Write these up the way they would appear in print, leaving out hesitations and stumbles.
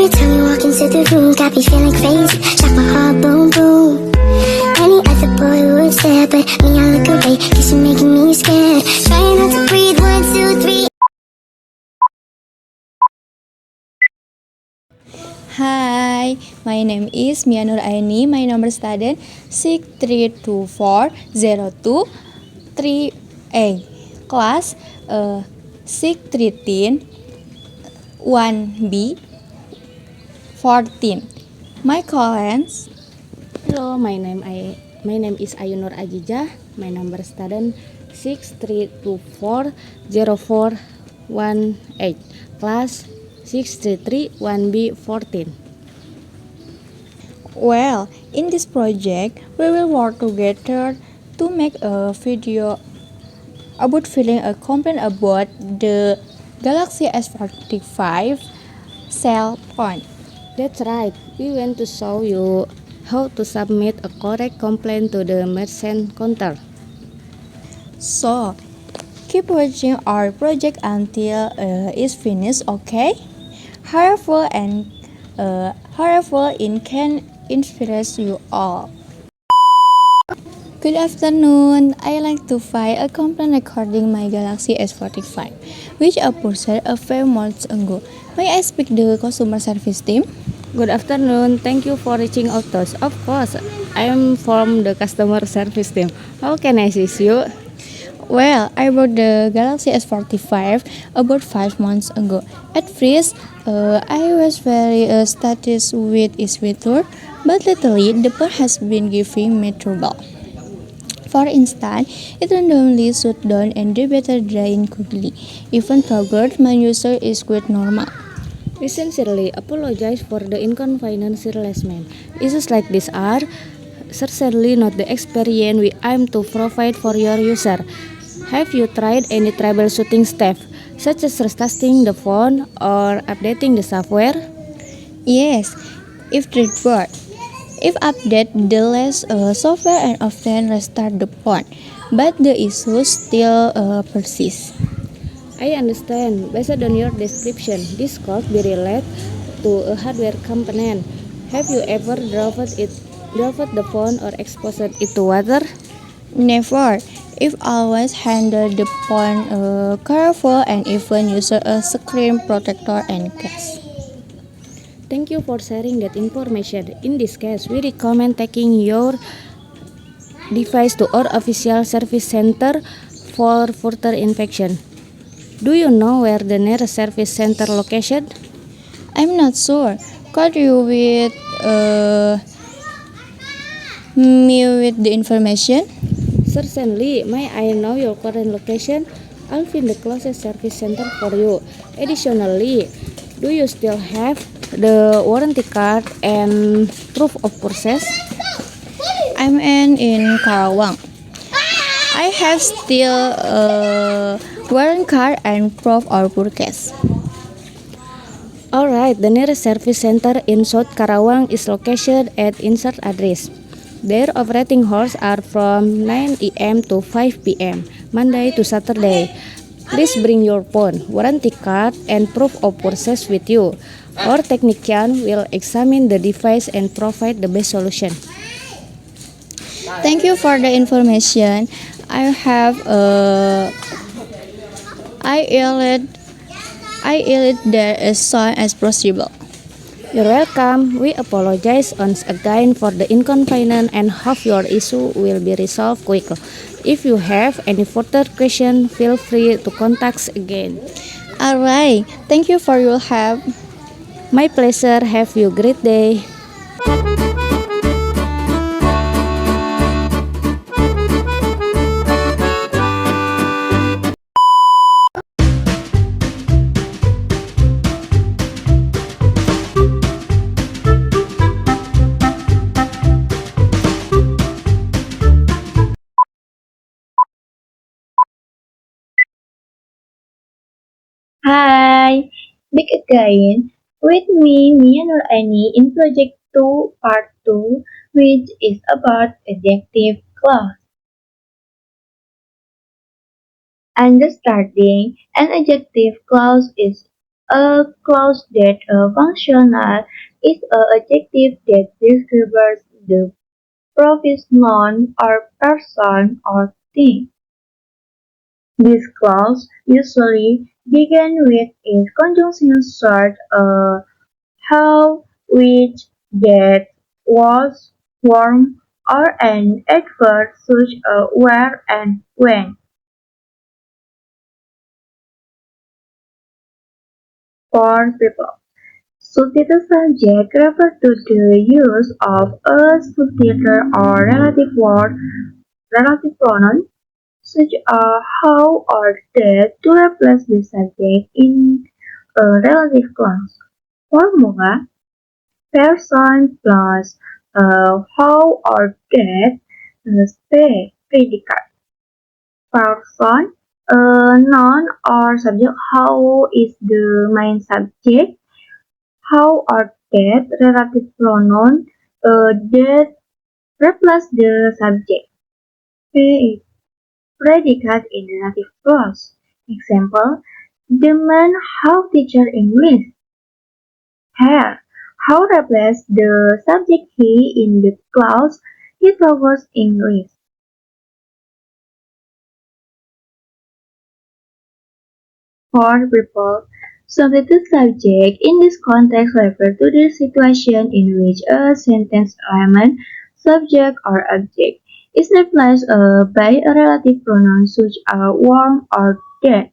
time you walk into the room, got me feeling crazy. Shot my heart, boom, boom. Any other boy would stare, but me, I look away, cause you're making me scared. Trying not to breathe, 1, 2, 3. Hi, my name is Nuraeni. My number student 63240238. Class 613 1B 14. My colleagues. Hello, my name is Ayunur Ajijah. My number student 63240418. Class 633 1B 14. Well, in this project, we will work together to make a video about filling a complaint about the Galaxy S45 cell phone. That's right. We want to show you how to submit a correct complaint to the merchant counter. So, keep watching our project until it's finished, okay? However, it can influence you all. Good afternoon. I like to file a complaint regarding my Galaxy S45, which I purchased a few months ago. May I speak the customer service team? Good afternoon. Thank you for reaching out to us. Of course, I am from the customer service team. How can I assist you? Well, I bought the Galaxy S45 about 5 months ago. At first, I was very status with its feature, but lately the phone has been giving me trouble. For instance, it randomly shut down and the battery drained quickly. Even progress my user is quite normal. We sincerely apologize for the inconvenience harassment. Issues like this are certainly not the experience we aim to provide for your user. Have you tried any troubleshooting steps, such as restarting the phone or updating the software? Yes, if it works. If update the latest software and often restart the phone, but the issues still persist. I understand. Based on your description, this could be related to a hardware component. Have you ever dropped the phone or exposed it to water? Never. If always handle the phone careful and even use a screen protector and case. Thank you for sharing that information. In this case, we recommend taking your device to our official service center for further inspection. Do you know where the nearest service center location? I'm not sure. Could you with me with the information? Certainly. May I know your current location? I'll find the closest service center for you. Additionally, do you still have the warranty card and proof of purchase? I'm in Karawang. I have still warrant card and proof of purchase. Alright, the nearest service center in South Karawang is located at insert address. Their operating hours are from 9 a.m. to 5 p.m., Monday to Saturday. Please bring your phone, warranty card, and proof of purchase with you. Our technician will examine the device and provide the best solution. Thank you for the information. I have I will there as soon as possible. You're welcome. We apologize once again for the inconvenience and hope your issue will be resolved quickly. If you have any further questions, feel free to contact us again. Alright, thank you for your help. My pleasure. Have you a great day. Hi, back again with me, Nuraeni, in Project 2, Part 2, which is about adjective clause. Understanding an adjective clause is A clause that functional is an adjective that describes the provision or person or thing. This clause usually begin with a conjunction such as how, which, that, was, warm, or an adverb such as where and when. For people, substitute subject refer to the use of a substitute or relative word, relative pronoun, such as how or that to replace the subject in a relative clause. Formula: person plus how or that predicate. Person, noun or subject. How is the main subject. How or that relative pronoun that replace the subject. P is predicate in relative clause. Example: the man how teacher English. Here, how replace the subject he in the clause he taught English. For people, subjective subject in this context refer to the situation in which a sentence element, subject or object is replaced by a relative pronoun such as warm or dead.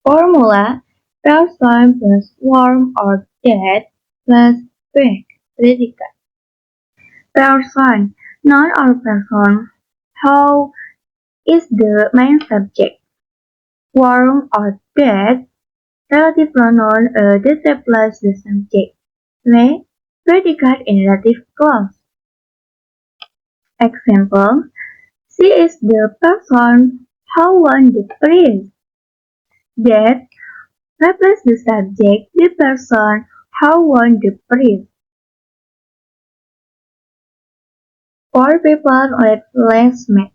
Formula: person plus warm or dead plus back predicate. Person, noun or person. How is the main subject. Warm or dead relative pronoun that replace the subject. Where predicate in relative clause. Example: she is the person how won the prize. That replace the subject, the person how won the prize. For people with less math.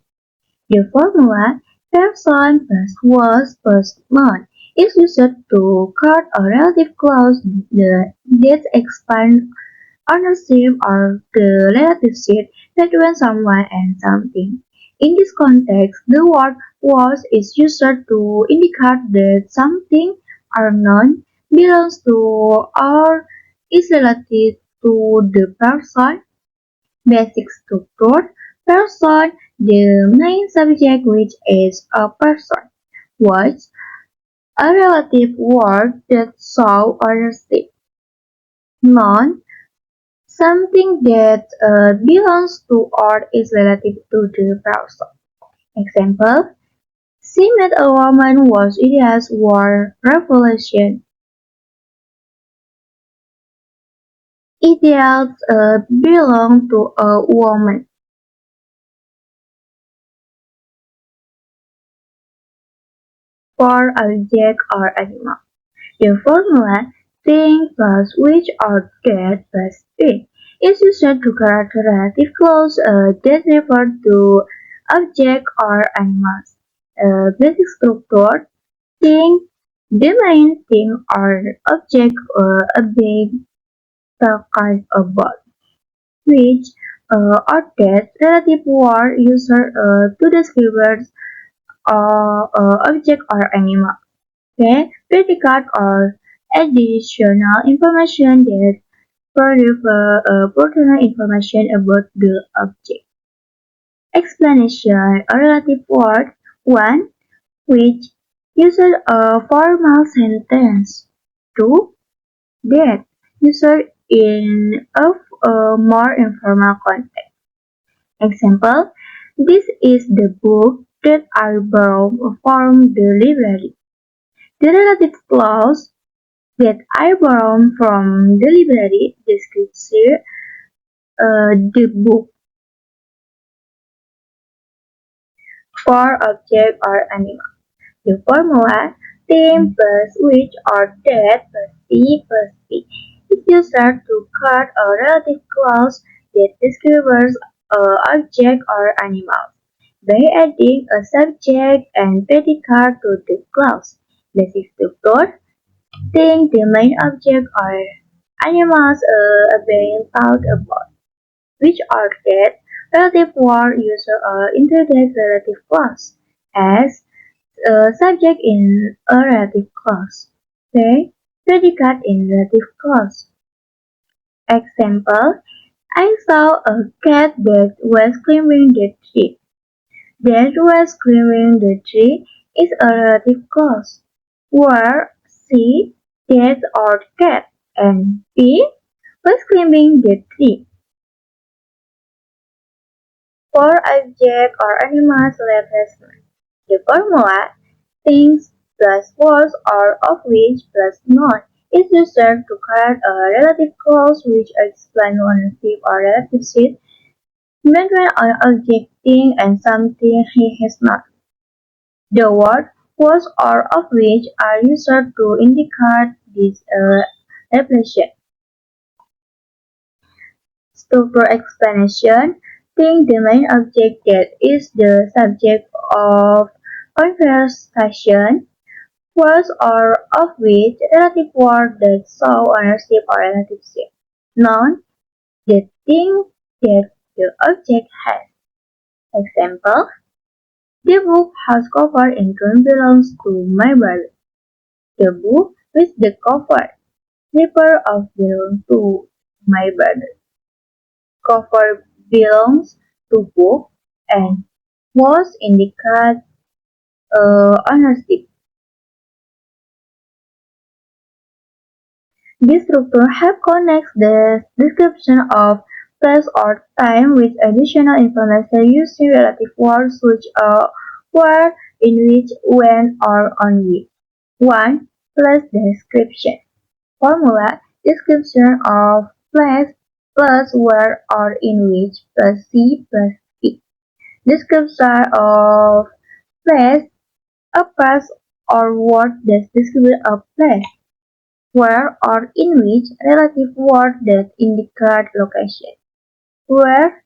The formula person plus was plus not is used to cut a relative clause that expands ownership or the relationship between someone and something. In this context, the word was is used to indicate that something or none belongs to or is related to the person. Basic structure: person, the main subject which is a person. Was a relative word that shows ownership. Noun, something that belongs to or is relative to the person. Example: she met a woman was India's war revolution. Ideals belong to a woman. For object or animal. The formula thing plus which or that plus it is used to character relative clause that refer to object or animals. Basic structure: thing, the main thing or object a big talk about, which or that relative word used to describe object or animal. Okay, predicate or additional information that provide pertinent information about the object. Explanation: a relative word. 1. Which uses a formal sentence. 2. That uses in a more informal context. Example: this is the book that I borrowed from the library. The relative clause that I borrowed from the library describes the book. For object or animal. The formula thing plus which or that plus p plus p is used to cut a relative clause that describes object or animal by adding a subject and predicate to the clause. Basic structure. Think the main object or animals being thought about, which are that relative word user or integrate relative clause as subject in a relative clause. Okay, predicate in relative clause. Example, I saw a cat that was climbing the tree. That was climbing the tree is a relative clause, where C, that or cat, and P was climbing the tree. For object or animals replacement, the formula things plus words or of which plus not is used to correct a relative clause which explains ownership or relationship between an object thing and something he has not. The word was or of which are used to indicate this relation. Structure explanation. Think the main object that is the subject of conversation was or of which relative word that show ownership or relationship. Noun, the thing that the object has. Example, the book has cover and belongs to my brother. The book with the cover, paper of belongs to my brother. Cover belongs to book and was indicate ownership. This structure helps connect the description of place or time with additional information using relative words which are where, in which, when, or on which. 1. Place description. Formula description of place plus where or in which plus C plus P. Description of place, a place or word that describes a place, where or in which relative word that indicate location. Where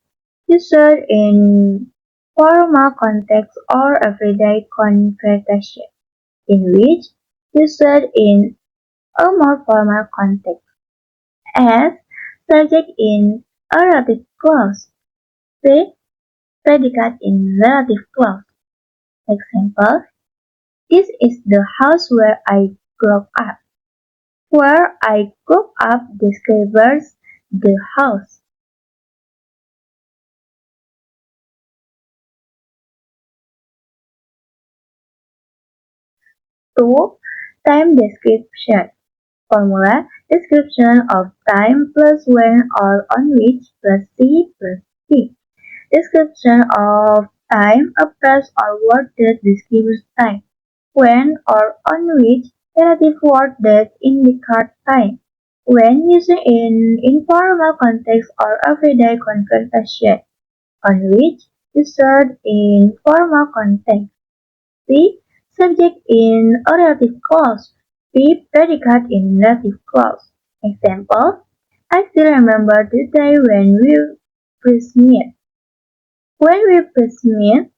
used in formal context or everyday conversation. In which used in a more formal context. As subject in a relative clause. P. Predicate in relative clause. Example, this is the house where I grew up. Where I grew up describes the house. Two, time description. Formula description of time plus when or on which plus C plus P. Description of time a phrase or word that describes time. When or on which relative word that indicate time. When used in informal context or everyday conversation. On which used in formal context. P. Subject in a relative clause. P. Predicate in relative clause. Example, I still remember the day when we first met. When we first met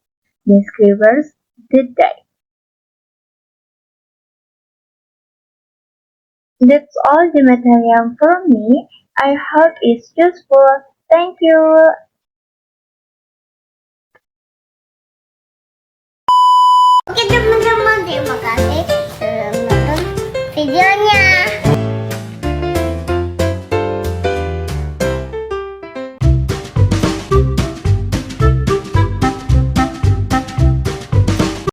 describes the day. That's all the material from me. I hope it's useful. Thank you. Oke teman-teman, terima kasih sudah menonton videonya.